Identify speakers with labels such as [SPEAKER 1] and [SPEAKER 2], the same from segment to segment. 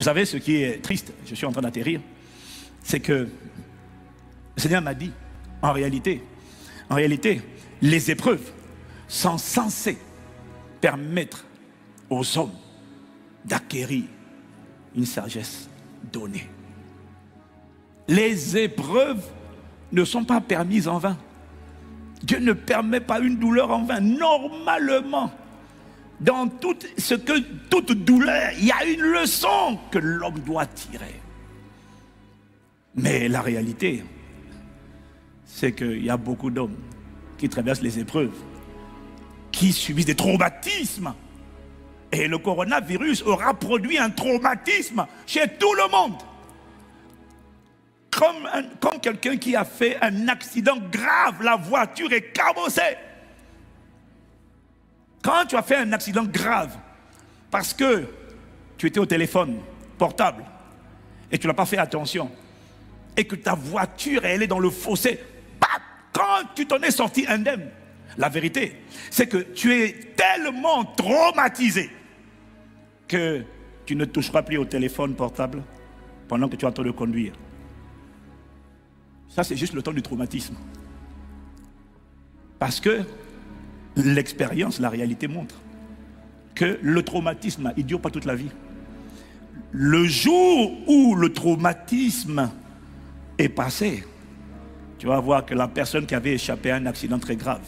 [SPEAKER 1] Vous savez, ce qui est triste, je suis en train d'atterrir, c'est que le Seigneur m'a dit, en réalité, les épreuves sont censées permettre aux hommes d'acquérir une sagesse donnée. Les épreuves ne sont pas permises en vain. Dieu ne permet pas une douleur en vain. Normalement, dans toute douleur, il y a une leçon que l'homme doit tirer. Mais la réalité, c'est qu'il y a beaucoup d'hommes qui traversent les épreuves, qui subissent des traumatismes. Et le coronavirus aura produit un traumatisme chez tout le monde. Comme quelqu'un qui a fait un accident grave, la voiture est cabossée. Quand tu as fait un accident grave, parce que tu étais au téléphone portable, et tu n'as pas fait attention, et que ta voiture, elle est dans le fossé, quand tu t'en es sorti indemne, la vérité, c'est que tu es tellement traumatisé que tu ne toucheras plus au téléphone portable pendant que tu es en train de conduire. Ça, c'est juste le temps du traumatisme. Parce que l'expérience, la réalité montre que le traumatisme, il ne dure pas toute la vie. Le jour où le traumatisme est passé, tu vas voir que la personne qui avait échappé à un accident très grave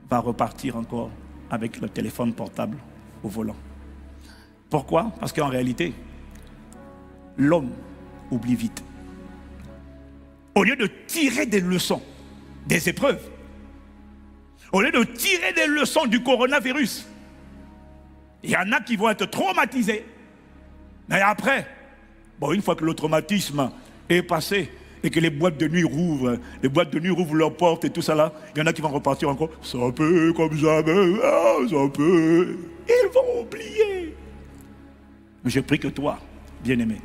[SPEAKER 1] va repartir encore avec le téléphone portable au volant. Pourquoi? Parce qu'en réalité, l'homme oublie vite. Au lieu de tirer des leçons des épreuves, au lieu de tirer des leçons du coronavirus, il y en a qui vont être traumatisés. Mais après, bon, une fois que le traumatisme est passé et que les boîtes de nuit rouvrent, leurs portes et tout ça là, il y en a qui vont repartir encore. C'est un peu comme jamais, c'est un peu. Ils vont oublier. Mais je prie que toi, bien-aimé,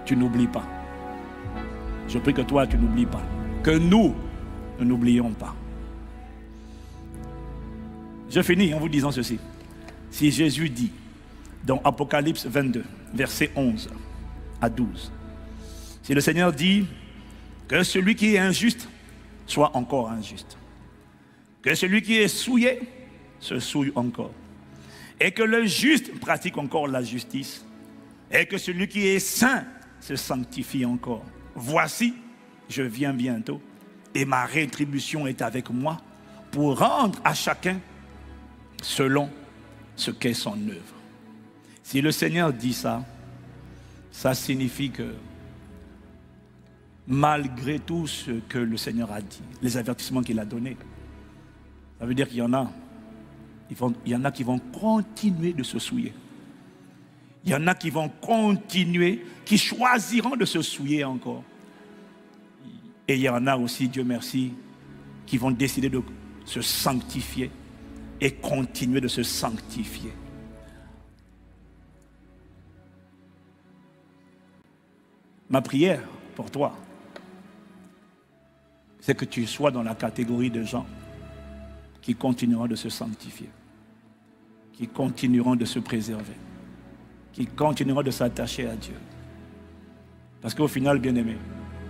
[SPEAKER 1] tu n'oublies pas. Je prie que toi, tu n'oublies pas. Que nous, ne n'oublions pas. Je finis en vous disant ceci. Si Jésus dit, dans Apocalypse 22, versets 11 à 12, si le Seigneur dit que celui qui est injuste soit encore injuste, que celui qui est souillé se souille encore, et que le juste pratique encore la justice, et que celui qui est saint se sanctifie encore. Voici, je viens bientôt, et ma rétribution est avec moi pour rendre à chacun selon ce qu'est son œuvre. Si le Seigneur dit ça, ça signifie que malgré tout ce que le Seigneur a dit, les avertissements qu'il a donnés, ça veut dire qu'il y en a, il y en a qui vont continuer de se souiller. Il y en a qui vont continuer, qui choisiront de se souiller encore. Et il y en a aussi, Dieu merci, qui vont décider de se sanctifier et continuer de se sanctifier. Ma prière pour toi, c'est que tu sois dans la catégorie de gens qui continueront de se sanctifier, qui continueront de se préserver, qui continueront de s'attacher à Dieu. Parce qu'au final, bien-aimé,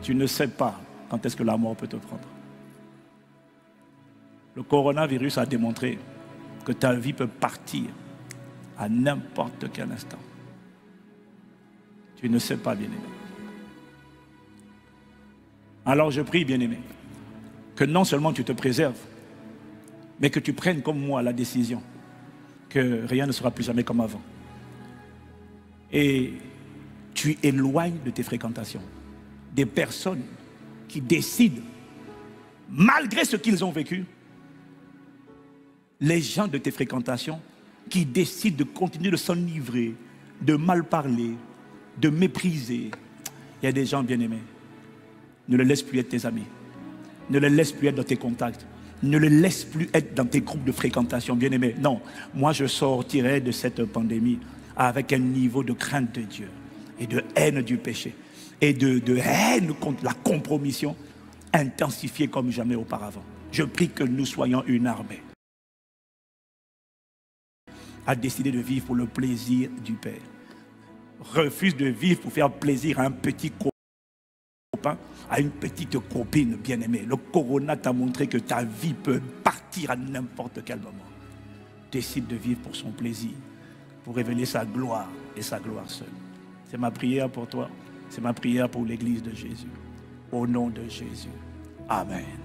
[SPEAKER 1] tu ne sais pas quand est-ce que la mort peut te prendre. Le coronavirus a démontré que ta vie peut partir à n'importe quel instant. Tu ne sais pas, bien-aimé. Alors je prie, bien-aimé, que non seulement tu te préserves, mais que tu prennes comme moi la décision que rien ne sera plus jamais comme avant. Et tu éloignes de tes fréquentations des personnes qui décident, malgré ce qu'ils ont vécu, les gens de tes fréquentations qui décident de continuer de s'enivrer, de mal parler, de mépriser. Il y a des gens bien-aimés. Ne les laisse plus être tes amis. Ne les laisse plus être dans tes contacts. Ne les laisse plus être dans tes groupes de fréquentation, bien-aimés. Non, moi je sortirai de cette pandémie avec un niveau de crainte de Dieu et de haine du péché et de haine contre la compromission intensifiée comme jamais auparavant. Je prie que nous soyons une armée a décidé de vivre pour le plaisir du Père. Refuse de vivre pour faire plaisir à un petit copain, à une petite copine bien-aimée. Le corona t'a montré que ta vie peut partir à n'importe quel moment. Décide de vivre pour son plaisir, pour révéler sa gloire et sa gloire seule. C'est ma prière pour toi, c'est ma prière pour l'Église de Jésus. Au nom de Jésus. Amen.